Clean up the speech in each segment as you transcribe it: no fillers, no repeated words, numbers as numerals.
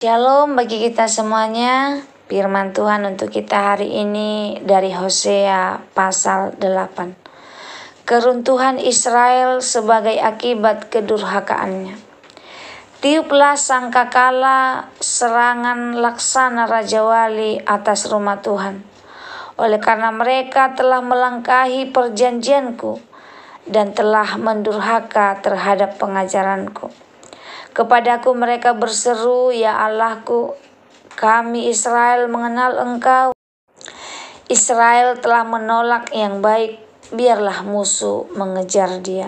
Shalom bagi kita semuanya. Firman Tuhan untuk kita hari ini dari Hosea pasal 8. Keruntuhan Israel sebagai akibat kedurhakaannya. Tiuplah sangkakala serangan laksana Raja Wali atas rumah Tuhan. Oleh karena mereka telah melangkahi perjanjianku dan telah mendurhaka terhadap pengajaranku. Kepadaku mereka berseru, ya Allahku, kami Israel mengenal Engkau. Israel telah menolak yang baik, biarlah musuh mengejar dia.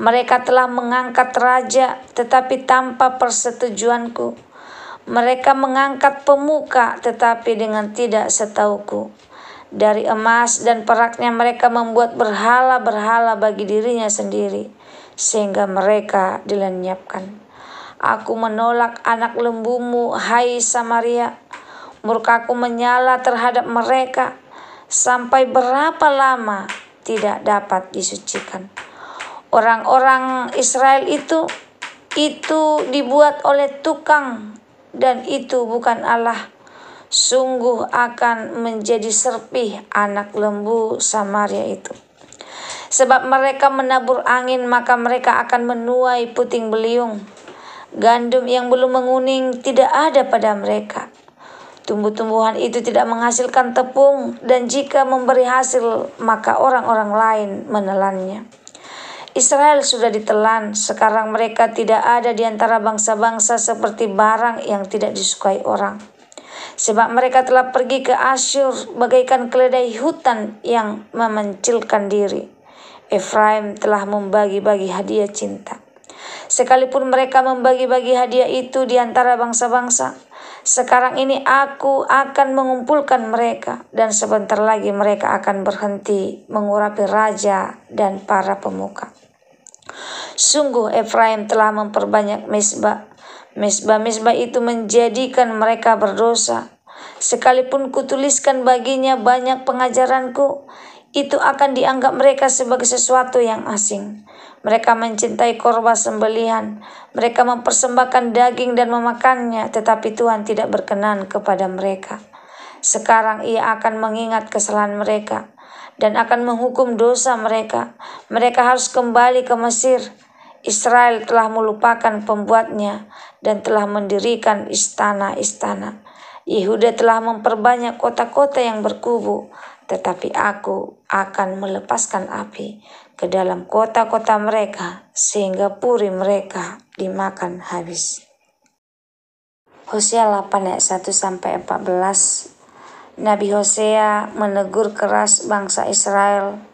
Mereka telah mengangkat raja, tetapi tanpa persetujuanku. Mereka mengangkat pemuka, tetapi dengan tidak setauku. Dari emas dan peraknya mereka membuat berhala-berhala bagi dirinya sendiri, sehingga mereka dilenyapkan. Aku menolak anak lembumu, hai Samaria. Murkaku menyala terhadap mereka. Sampai berapa lama tidak dapat disucikan. Orang-orang Israel itu dibuat oleh tukang, dan itu bukan Allah. Sungguh akan menjadi serpih anak lembu Samaria itu. Sebab mereka menabur angin, maka mereka akan menuai puting beliung. Gandum yang belum menguning tidak ada pada mereka. Tumbuh-tumbuhan itu tidak menghasilkan tepung, dan jika memberi hasil, maka orang-orang lain menelannya. Israel sudah ditelan, sekarang mereka tidak ada di antara bangsa-bangsa seperti barang yang tidak disukai orang. Sebab mereka telah pergi ke Asyur bagaikan keledai hutan yang memencilkan diri. Efraim telah membagi-bagi hadiah cinta. Sekalipun mereka membagi-bagi hadiah itu di antara bangsa-bangsa, sekarang ini aku akan mengumpulkan mereka, dan sebentar lagi mereka akan berhenti mengurapi raja dan para pemuka. Sungguh Efraim telah memperbanyak mezbah. Mezbah-mezbah itu menjadikan mereka berdosa. Sekalipun kutuliskan baginya banyak pengajaranku, itu akan dianggap mereka sebagai sesuatu yang asing. Mereka mencintai korban sembelihan. Mereka mempersembahkan daging dan memakannya, tetapi Tuhan tidak berkenan kepada mereka. Sekarang Ia akan mengingat kesalahan mereka dan akan menghukum dosa mereka. Mereka harus kembali ke Mesir. Israel telah melupakan pembuatnya dan telah mendirikan istana-istana. Yehuda telah memperbanyak kota-kota yang berkubu, tetapi aku akan melepaskan api ke dalam kota-kota mereka, sehingga puri mereka dimakan habis. Hosea 8 ayat 1-14. Nabi Hosea menegur keras bangsa Israel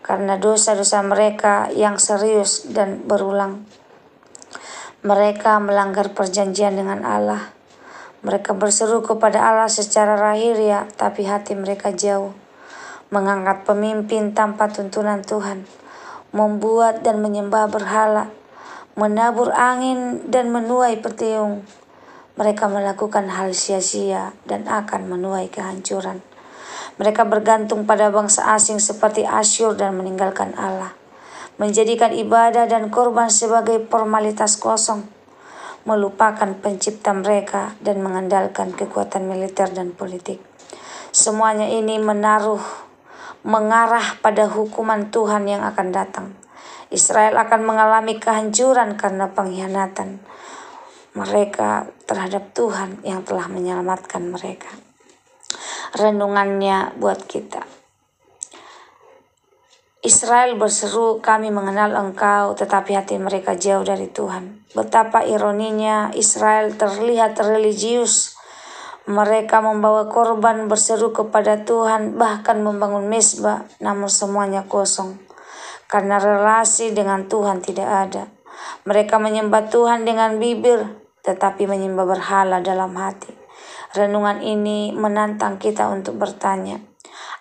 karena dosa-dosa mereka yang serius dan berulang. Mereka melanggar perjanjian dengan Allah. Mereka berseru kepada Allah secara lahiriah, tapi hati mereka jauh. Mengangkat pemimpin tanpa tuntunan Tuhan, membuat dan menyembah berhala, menabur angin dan menuai petiung. Mereka melakukan hal sia-sia dan akan menuai kehancuran. Mereka bergantung pada bangsa asing seperti Asyur dan meninggalkan Allah, menjadikan ibadah dan korban sebagai formalitas kosong, melupakan pencipta mereka dan mengandalkan kekuatan militer dan politik. Semuanya ini mengarah pada hukuman Tuhan yang akan datang. Israel akan mengalami kehancuran karena pengkhianatan mereka terhadap Tuhan yang telah menyelamatkan mereka. Renungannya buat kita. Israel berseru, kami mengenal Engkau, tetapi hati mereka jauh dari Tuhan. Betapa ironinya, Israel terlihat religius. Mereka membawa korban, berseru kepada Tuhan, bahkan membangun mezbah, namun semuanya kosong. Karena relasi dengan Tuhan tidak ada. Mereka menyembah Tuhan dengan bibir, tetapi menyembah berhala dalam hati. Renungan ini menantang kita untuk bertanya,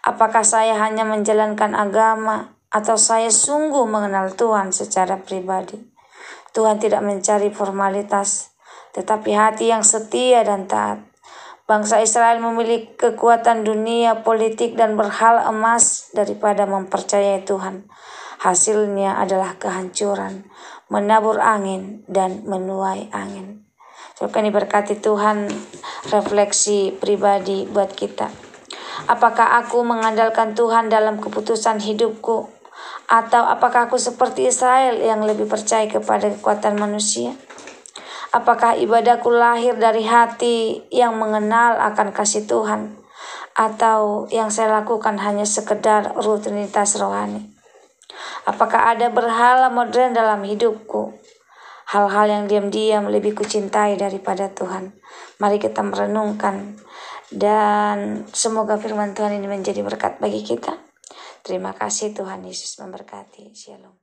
apakah saya hanya menjalankan agama, atau saya sungguh mengenal Tuhan secara pribadi? Tuhan tidak mencari formalitas, tetapi hati yang setia dan taat. Bangsa Israel memiliki kekuatan dunia, politik, dan berhala emas daripada mempercayai Tuhan. Hasilnya adalah kehancuran, menabur angin, dan menuai angin. Semoga diberkati Tuhan, refleksi pribadi buat kita. Apakah aku mengandalkan Tuhan dalam keputusan hidupku? Atau apakah aku seperti Israel yang lebih percaya kepada kekuatan manusia? Apakah ibadahku lahir dari hati yang mengenal akan kasih Tuhan? Atau yang saya lakukan hanya sekedar rutinitas rohani? Apakah ada berhala modern dalam hidupku? Hal-hal yang diam-diam lebih kucintai daripada Tuhan. Mari kita merenungkan, dan semoga firman Tuhan ini menjadi berkat bagi kita. Terima kasih, Tuhan Yesus memberkati. Shalom.